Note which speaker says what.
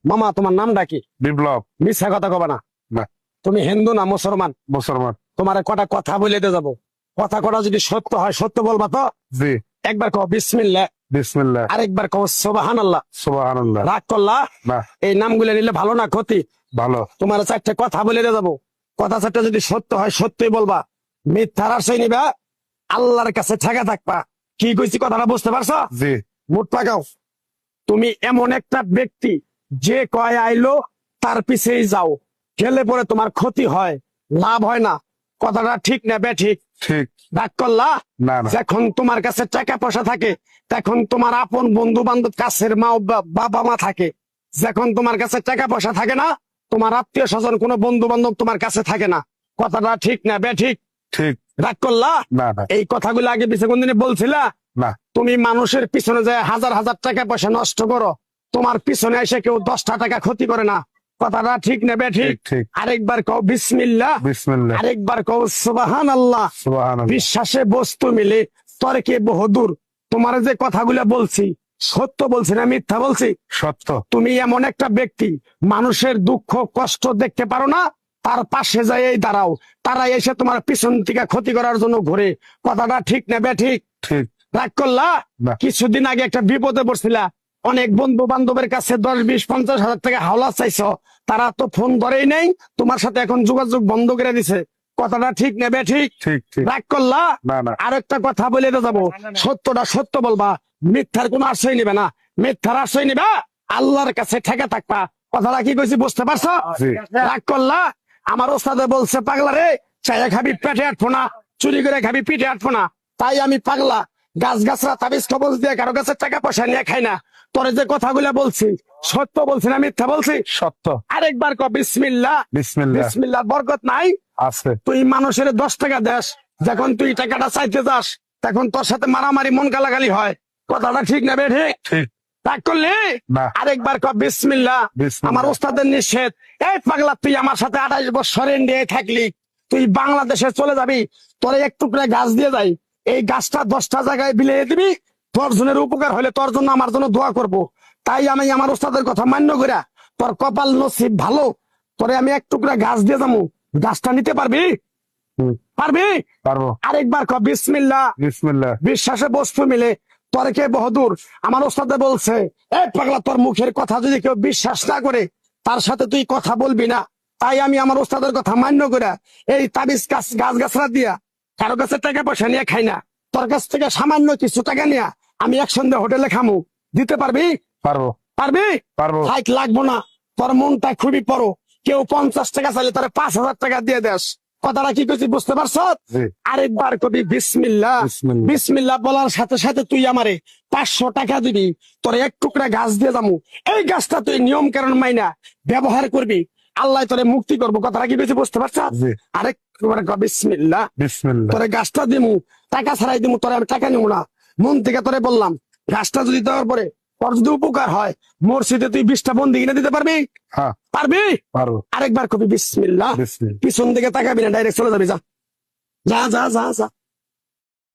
Speaker 1: মামা তোমার নামটা কি?
Speaker 2: বিপ্লব।
Speaker 1: মিথ্যা কথা কবা না।
Speaker 2: না।
Speaker 1: তুমি হিন্দু না মুসলমান?
Speaker 2: মুসলমান।
Speaker 1: তোমার কটা কথা বলে দিয়ে যাবো, কথা কটা যদি সত্য হয় সত্য বলবা তো?
Speaker 2: জি।
Speaker 1: একবার কও বিসমিল্লাহ।
Speaker 2: বিসমিল্লাহ।
Speaker 1: আরেকবার কও সুবহানাল্লাহ।
Speaker 2: সুবহানাল্লাহ।
Speaker 1: রাগ করলা?
Speaker 2: না।
Speaker 1: এই নামগুলো নিলে ভালো না ক্ষতি?
Speaker 2: ভালো।
Speaker 1: তোমার চারটে কথা বলে দিয়ে যাবো, কথা চারটা যদি সত্য হয় সত্যই বলবা, মিথ্যার আশ্রয় নিবা, আল্লাহর কাছে ঠেকা থাকবা। কি কইছি কথাটা বুঝতে পারছো?
Speaker 2: জি।
Speaker 1: মুঠ পাকাও। তুমি এমন একটা ব্যক্তি যে কয় আইলো তার পিছেই যাও, গেলে পরে তোমার ক্ষতি হয়, লাভ হয় না। কথাটা ঠিক না বে ঠিক?
Speaker 2: ঠিক।
Speaker 1: রাগ করলা?
Speaker 2: না না।
Speaker 1: যখন তোমার কাছে টাকা পয়সা থাকে তখন তোমার আপন বন্ধু বান্ধব, কাছের মা বাবা মা থাকে। যখন তোমার কাছে টাকা পয়সা থাকে না, তোমার আত্মীয় স্বজন কোনো বন্ধু বান্ধব তোমার কাছে থাকে না। কথাটা ঠিক না বে ঠিক?
Speaker 2: ঠিক।
Speaker 1: রাগ করলা?
Speaker 2: না না।
Speaker 1: এই কথাগুলো আগে পিছে কোনদিনে বলছিলা?
Speaker 2: না।
Speaker 1: তুমি মানুষের পিছনে যায় হাজার হাজার টাকা পয়সা নষ্ট করো, তোমার পিছনে এসে কেউ 10টা টাকা ক্ষতি করে না। কথাটা ঠিক নেবে ঠিক?
Speaker 2: ঠিক।
Speaker 1: আরেকবার কও বিসমিল্লাহ।
Speaker 2: বিসমিল্লাহ।
Speaker 1: আরেকবার কও সুবহানাল্লাহ।
Speaker 2: সুবহানাল্লাহ।
Speaker 1: বিশ্বাসে বস্তু মিলে তর্কে বহুদূর। তোমার যে কথাগুলো বলছি সত্য বলছি না মিথ্যা বলছি?
Speaker 2: সত্য।
Speaker 1: তুমি এমন একটা ব্যক্তি, মানুষের দুঃখ কষ্ট দেখতে পারো না, তার পাশে যাই দাঁড়াও, তারা এসে তোমার পিছন থেকে ক্ষতি করার জন্য ঘুরে। কথাটা ঠিক নেবে ঠিক?
Speaker 2: ঠিক।
Speaker 1: রাগ করলা?
Speaker 2: না।
Speaker 1: কিছুদিন আগে একটা বিপদে পড়ছিলা, অনেক বন্ধু বান্ধবের কাছে 10, 20, 50 হাজার টাকা হাওলা চাইছো, তারা তো ফোন ধরেই নেই, তোমার সাথে এখন যোগাযোগ বন্ধ করে দিছে। কথাটা ঠিক নেবে ঠিক?
Speaker 2: ঠিক। ঠিক।
Speaker 1: রাগ করলা?
Speaker 2: না না।
Speaker 1: আরেকটা কথা বলে যাবো, সত্যটা সত্য বলবা, মিথ্যার কোনো আশ্রয় নিবে না। মিথ্যার আশ্রয় নিবা, আল্লাহর কাছে ঠেকে থাকবা। কথাটা কি কইছি বুঝতে পারছো?
Speaker 2: জি।
Speaker 1: রাগ করলা? আমার ওস্তাদে বলছে পাগলা রে, চাইয়া খাবি পেটে আটবো না, চুরি করে খাবি পিঠে আটবো না। তাই আমি পাগলা, গাছ গাছরা তাবিজ কবজ দিয়ে কারো কাছে টাকা পয়সা নিয়ে খাই না। তোরে যে কথাগুলো বলছি সত্য বলছি না মিথ্যা বলছি?
Speaker 2: সত্য।
Speaker 1: আরেকবার ক বিসমিল্লাহ।
Speaker 2: বিসমিল্লাহ।
Speaker 1: বিসমিল্লাহ বরকত নাই?
Speaker 2: আছে।
Speaker 1: তুই মানুষের 10 টাকা দেস, যখন তুই টাকাটা চাইতে যাস তখন তোর সাথে মারামারি মন গালাগালি হয়। কথাটা ঠিক না বে ঠিক?
Speaker 2: ঠিক।
Speaker 1: রাগ করলি?
Speaker 2: না।
Speaker 1: আরেকবার ক বিসমিল্লাহ।
Speaker 2: বিসমিল্লাহ।
Speaker 1: আমার ওস্তাদের নিষেধ। এই পাগলা, তুই আমার সাথে 28 বছর ইন্ডিয়ায় থাকলি, তুই বাংলাদেশে চলে যাবি, তোরে এক টুকরা গাছ দিয়ে যাই, এই গাছটা 10টা জায়গায় বিলিয়ে দিবি, তোর জনের উপকার হলে তোর জন্য আমার জন্য দোয়া করব। তাই আমি আমার ওস্তাদের কথা মান্য করিয়া, তোর কপাল নসিব ভালো, তোরে আমি এক টুকরা গাছ দিয়ে যাবো, গাছটা নিতে পারবি? পারবি?
Speaker 2: পারবো।
Speaker 1: আরেকবার ক বিসমিল্লাহ।
Speaker 2: বিসমিল্লাহ।
Speaker 1: বিশ্বাসে বস্তু মিলে তর্কে বহুদূর। আমার ওস্তাদে বলছে, এই পাগলা, তোর মুখের কথা যদি কেউ বিশ্বাস না করে তার সাথে তুই কথা বলবি না। তাই আমি আমার ওস্তাদের কথা মান্য করে এই তাবিজ গাছ গাছরা দিয়া কারো কাছে টাকা পয়সা নিয়ে খাই না। তোর কাছ থেকে সামান্য কিছু টাকা নিয়ে আমি একসঙ্গে হোটেলে খামু, দিতে পারবি?
Speaker 2: পারবো।
Speaker 1: পারবি?
Speaker 2: পারবো।
Speaker 1: হাইট লাগবো না, তোর মনটা খুবই বড়। কেউ 50 টাকা চাইলে তারা 5,000 টাকা দিয়ে দেস। কথাটা কি করছি বুঝতে পারছ?
Speaker 2: জি।
Speaker 1: আরেকবার কবি বিসমিল্লাহ।
Speaker 2: বিসমিল্লাহ।
Speaker 1: বিসমিল্লাহ বলার সাথে সাথে তুই আমারে 500 টাকা দিবি, তোর এক টুকরা গাছ দিয়ে যাবো, এই গাছটা তুই নিয়ম কারণ মাইনা ব্যবহার করবি, আল্লাহ তোরে মুক্তি করবো। কথাটা কি কইছি বুঝতে পারছ?
Speaker 2: জি।
Speaker 1: আরেকবার ক বিসমিল্লাহ।
Speaker 2: বিসমিল্লাহ।
Speaker 1: তোরে গাছটা দিমু, টাকা ছাড়াই দিমু, তোরে আমি টাকা নিবো না, মন থেকে তোরে বললাম। গাছটা যদি দেওয়ার পরে তোর যদি উপকার হয়, মসজিদে তুই 20টা বন্দি কিনে দিতে পারবি?
Speaker 2: হ্যাঁ।
Speaker 1: পারবি?
Speaker 2: পারবো।
Speaker 1: আরেকবার কবি বিসমিল্লাহ।
Speaker 2: বিসমিল্লাহ।
Speaker 1: পিছন দিকে তাকাবি না, ডাইরেক্ট চলে যাবি, যা যা যা যা যা।